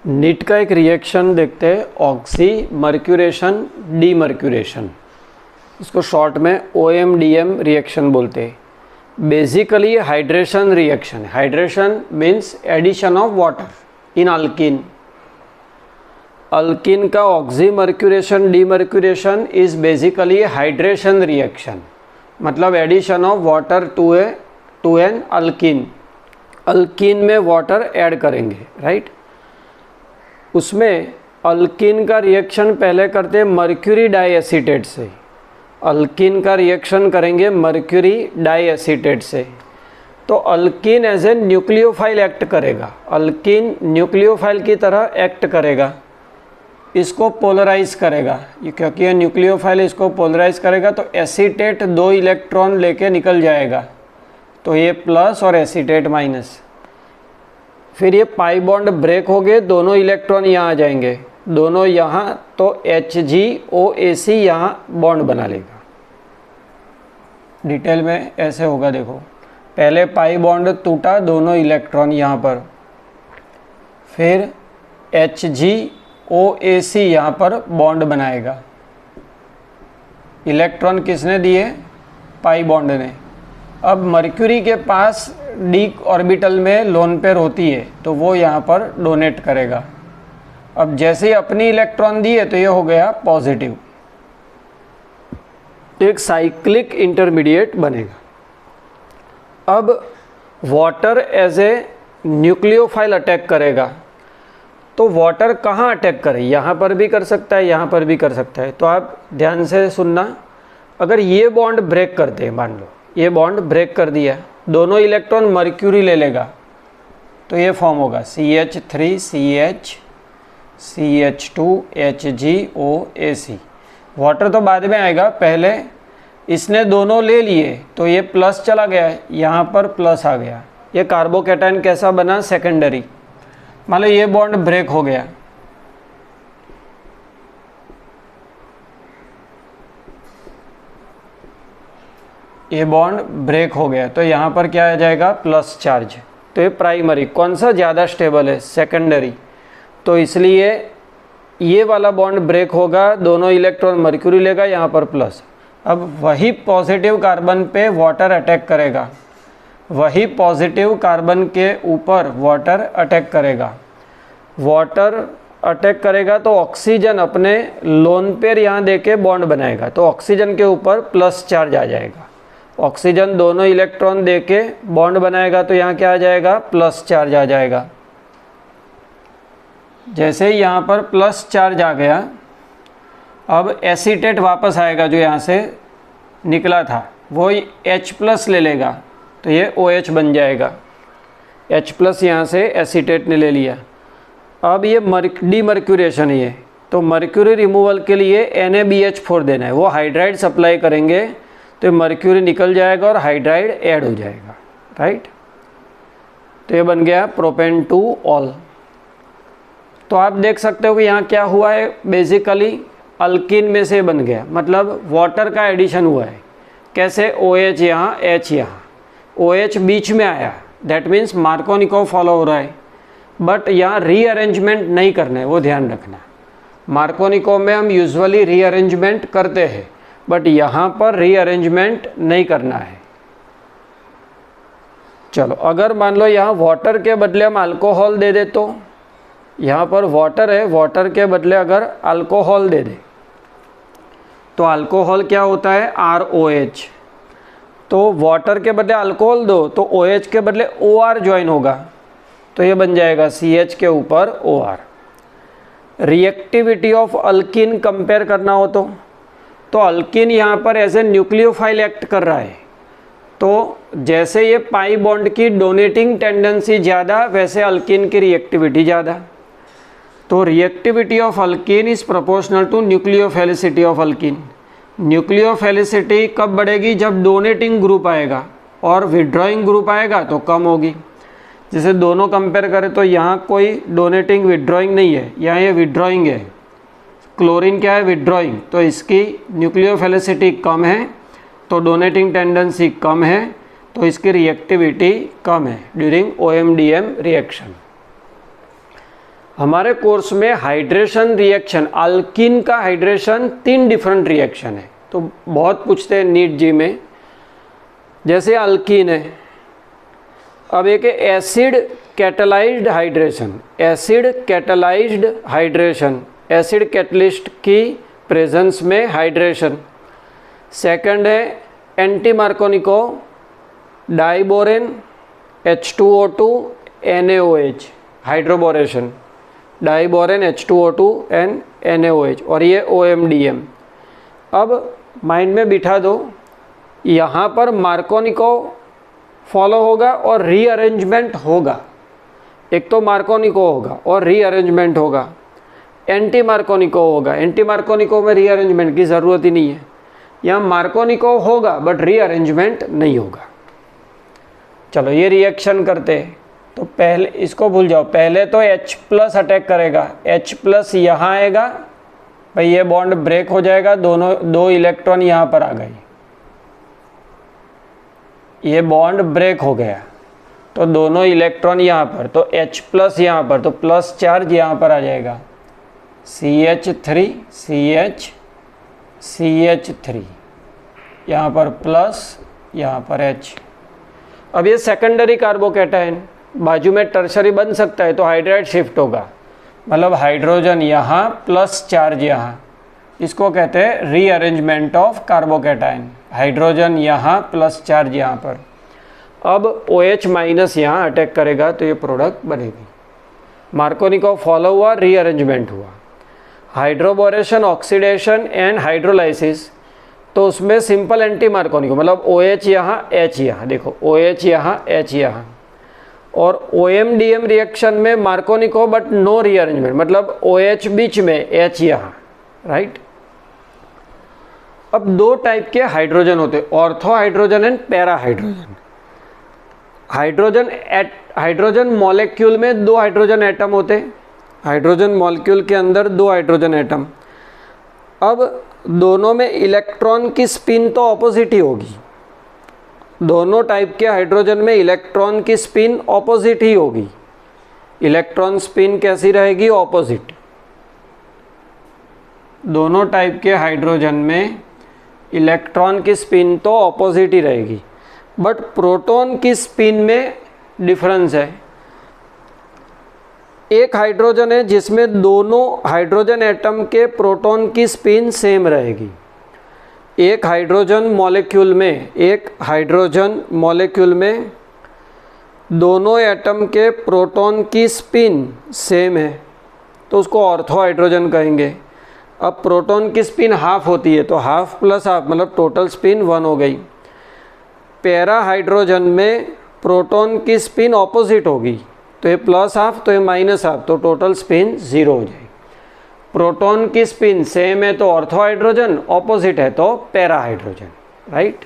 NEET का एक reaction देखते हैं, ऑक्सीमर्क्यूरेशन डीमर्क्यूरेशन। इसको शॉर्ट में OMDM रिएक्शन बोलते हैं। बेसिकली हाइड्रेशन रिएक्शन है। Hydration means addition of water in alkene. Alkene का oxymercuration demercuration is basically hydration reaction, मतलब addition of water to an alkene. Alkene में वाटर ऐड करेंगे, right. उसमें अल्किन का रिएक्शन पहले करते हैं मर्क्यूरी डाईएसीटेट से। अल्किन का रिएक्शन करेंगे मर्क्यूरी डाईएसीटेट से। तो alkyne as a nucleophile act करेगा। अल्किन न्यूक्लियोफाइल की तरह एक्ट करेगा, इसको पोलराइज करेगा। क्योंकि ये न्यूक्लियोफाइल इसको पोलराइज करेगा तो एसीटेट 2 इलेक्ट्रॉन लेके निकल जाएगा। तो ये प्लस और एसीटेट माइनस। फिर ये पाई बॉन्ड ब्रेक हो गए, दोनों इलेक्ट्रॉन यहाँ आ जाएंगे, दोनों यहाँ, तो HgOAc यहाँ बॉन्ड बना लेगा। डिटेल में ऐसे होगा, देखो पहले पाई बॉन्ड टूटा, दोनों इलेक्ट्रॉन यहाँ पर, फिर HgOAc यहाँ पर बॉन्ड बनाएगा। इलेक्ट्रॉन किसने दिए? पाई बॉन्ड ने। अब मर्क्यूरी के पास डी ऑर्बिटल में लोन पेयर होती है तो वो यहाँ पर डोनेट करेगा। अब जैसे ही अपनी इलेक्ट्रॉन दिए तो ये हो गया पॉजिटिव, एक साइक्लिक इंटरमीडिएट बनेगा। अब water as a nucleophile attack करेगा। तो वाटर कहाँ अटैक करे? यहाँ पर भी कर सकता है, यहाँ पर भी कर सकता है। तो आप ध्यान से सुनना। अगर ये बॉन्ड ब्रेक करते हैं, मान लो ये बॉन्ड ब्रेक कर दिया, दोनों इलेक्ट्रॉन मर्क्यूरी ले लेगा तो ये फॉर्म होगा CH3CH CH2 HgOAc। वाटर तो बाद में आएगा, पहले इसने दोनों ले लिए तो ये प्लस चला गया, यहाँ पर प्लस आ गया। ये कार्बोकैटायन कैसा बना? सेकेंडरी। मान लो ये बॉन्ड ब्रेक हो गया, ये बॉन्ड ब्रेक हो गया तो यहाँ पर क्या आ जाएगा? Plus charge. तो ये प्राइमरी। कौन सा ज़्यादा स्टेबल है? सेकेंडरी। तो इसलिए ये वाला बॉन्ड ब्रेक होगा, दोनों इलेक्ट्रॉन मर्क्यूरी लेगा, यहाँ पर प्लस। अब वही पॉजिटिव कार्बन पे वाटर अटैक करेगा, वही पॉजिटिव कार्बन के ऊपर वाटर अटैक करेगा। वाटर अटैक करेगा तो ऑक्सीजन अपने लोन पेयर यहाँ देके बॉन्ड बनाएगा, तो ऑक्सीजन के ऊपर प्लस चार्ज आ जाएगा। ऑक्सीजन दोनों इलेक्ट्रॉन देके बॉन्ड बनाएगा तो यहाँ क्या आ जाएगा? प्लस चार्ज आ जाएगा। जैसे ही यहाँ पर प्लस चार्ज आ गया, अब एसीटेट वापस आएगा जो यहाँ से निकला था, वो H+ ले लेगा तो ये OH बन जाएगा। H+ यहाँ से एसीटेट ने ले लिया। अब ये डीमर्क्यूरेशन है, तो मर्क्यूरी रिमूवल के लिए NaBH4 देना है। वो हाइड्राइड सप्लाई करेंगे तो मर्क्यूरी निकल जाएगा और हाइड्राइड ऐड हो जाएगा, राइट। तो ये बन गया प्रोपेन 2 ऑल। तो आप देख सकते हो कि यहाँ क्या हुआ है? बेसिकली अल्किन में से बन गया, मतलब वाटर का एडिशन हुआ है। कैसे? OH यहाँ, H यहाँ, OH बीच में आया, दैट मीन्स मार्कोनिकोव फॉलो हो रहा है। बट यहाँ रीअरेंजमेंट नहीं करना है, वो ध्यान रखना। मार्कोनिकोव में हम यूजुअली रीअरेंजमेंट करते हैं, बट यहाँ पर रीअरेंजमेंट नहीं करना है। चलो, अगर मान लो यहाँ वाटर के बदले हम अल्कोहल दे दे, तो यहाँ पर वाटर है, वाटर के बदले अगर अल्कोहल दे दे तो अल्कोहल क्या होता है? ROH। तो वाटर के बदले अल्कोहल दो तो OH के बदले OR ज्वाइन होगा, तो ये बन जाएगा CH के ऊपर OR। Reactivity of alkene compare करना हो तो अल्किन यहाँ पर एज ए न्यूक्लियोफाइल एक्ट कर रहा है। तो जैसे ये पाई बॉन्ड की डोनेटिंग टेंडेंसी ज़्यादा, वैसे अल्किन की रिएक्टिविटी ज़्यादा। तो reactivity of alkyne is proportional to nucleophilicity of alkyne. Nucleophilicity कब बढ़ेगी? जब डोनेटिंग ग्रुप आएगा, और विड्रॉइंग ग्रुप आएगा तो कम होगी। जैसे दोनों कंपेयर करें तो यहाँ कोई डोनेटिंग विड्रॉइंग नहीं है, यहाँ ये विड्रॉइंग है। क्लोरीन क्या है? विड्रॉइंग। तो इसकी न्यूक्लियोफिलिसिटी कम है, तो डोनेटिंग टेंडेंसी कम है, तो इसकी रिएक्टिविटी कम है ड्यूरिंग OMDM रिएक्शन। हमारे कोर्स में हाइड्रेशन रिएक्शन, अल्कीन का हाइड्रेशन 3 डिफरेंट रिएक्शन है, तो बहुत पूछते हैं नीट जी में। जैसे अल्कीन है, अब एक acid catalysed hydration, acid catalysed hydration, acid catalyst की प्रेजेंस में हाइड्रेशन। सेकंड है anti Markovnikov diborane H2O2 NaOH hydroboration, diborane H2O2 and NaOH, और ये OMDM। अब माइंड में बिठा दो, यहाँ पर मार्कोनिको फॉलो होगा और रीअरेंजमेंट होगा। एक तो मार्कोनिको होगा और रीअरेंजमेंट होगा, एंटी मार्कोनिको होगा। एंटी मार्कोनिको में रीअरेंजमेंट की ज़रूरत ही नहीं है, यहाँ मार्कोनिको होगा बट रीअरेंजमेंट नहीं होगा। चलो ये रिएक्शन करते हैं, तो पहले इसको भूल जाओ, पहले तो H+ अटैक करेगा, H+ यहाँ आएगा, भाई ये बॉन्ड ब्रेक हो जाएगा, दो इलेक्ट्रॉन यहाँ पर आ गए, ये बॉन्ड ब्रेक हो गया, तो दोनों इलेक्ट्रॉन यहाँ पर, तो H+ यहाँ पर, तो प्लस चार्ज यहाँ पर आ जाएगा, CH3 CH3, यहाँ पर प्लस, यहाँ पर H। अब ये सेकेंडरी कार्बोकैटायन, बाजू में टर्शरी बन सकता है, तो हाइड्राइड शिफ्ट होगा, मतलब हाइड्रोजन यहाँ प्लस चार्ज यहाँ, इसको कहते हैं रीअरेंजमेंट ऑफ कार्बोकैटायन। हाइड्रोजन यहाँ प्लस चार्ज यहाँ पर, अब OH- यहाँ अटैक करेगा तो ये प्रोडक्ट बनेगी। मार्कोनिको फॉलो हुआ, रीअरेंजमेंट हुआ। हाइड्रोबोरेशन, ऑक्सीडेशन एंड हाइड्रोलाइसिस, तो उसमें सिंपल एंटी मार्कोनिको, मतलब OH यहाँ H यहाँ, देखो OH यहाँ H यहाँ। और OMDM रिएक्शन में मार्कोनिको बट नो रीअरेंजमेंट, मतलब OH बीच में, H यहाँ, राइट। अब 2 टाइप के हाइड्रोजन होते हैं, ortho hydrogen and para hydrogen. Hydrogen molecule में 2 हाइड्रोजन एटम होते हैं, हाइड्रोजन मॉलिक्यूल के अंदर 2 हाइड्रोजन एटम। अब दोनों में इलेक्ट्रॉन की स्पिन तो ऑपोजिट ही होगी, दोनों टाइप के हाइड्रोजन में इलेक्ट्रॉन की स्पिन ऑपोजिट ही होगी। इलेक्ट्रॉन स्पिन कैसी रहेगी? ऑपोजिट। दोनों टाइप के हाइड्रोजन में इलेक्ट्रॉन की स्पिन तो ऑपोजिट ही रहेगी, बट प्रोटॉन की स्पिन में डिफरेंस है। एक हाइड्रोजन है जिसमें दोनों हाइड्रोजन एटम के प्रोटॉन की स्पिन सेम रहेगी। एक हाइड्रोजन मॉलिक्यूल में दोनों एटम के प्रोटॉन की स्पिन सेम है, तो उसको ऑर्थो हाइड्रोजन कहेंगे। अब प्रोटॉन की स्पिन हाफ होती है, तो हाफ प्लस हाफ मतलब टोटल स्पिन 1 हो गई। पैरा हाइड्रोजन में प्रोटॉन की स्पिन ऑपोजिट होगी, तो ये प्लस हाफ, तो ये माइनस हाफ, तो टोटल स्पिन 0 हो जाएगी। प्रोटॉन की स्पिन सेम है तो ऑर्थो हाइड्रोजन, ऑपोजिट है तो पैरा हाइड्रोजन, राइट।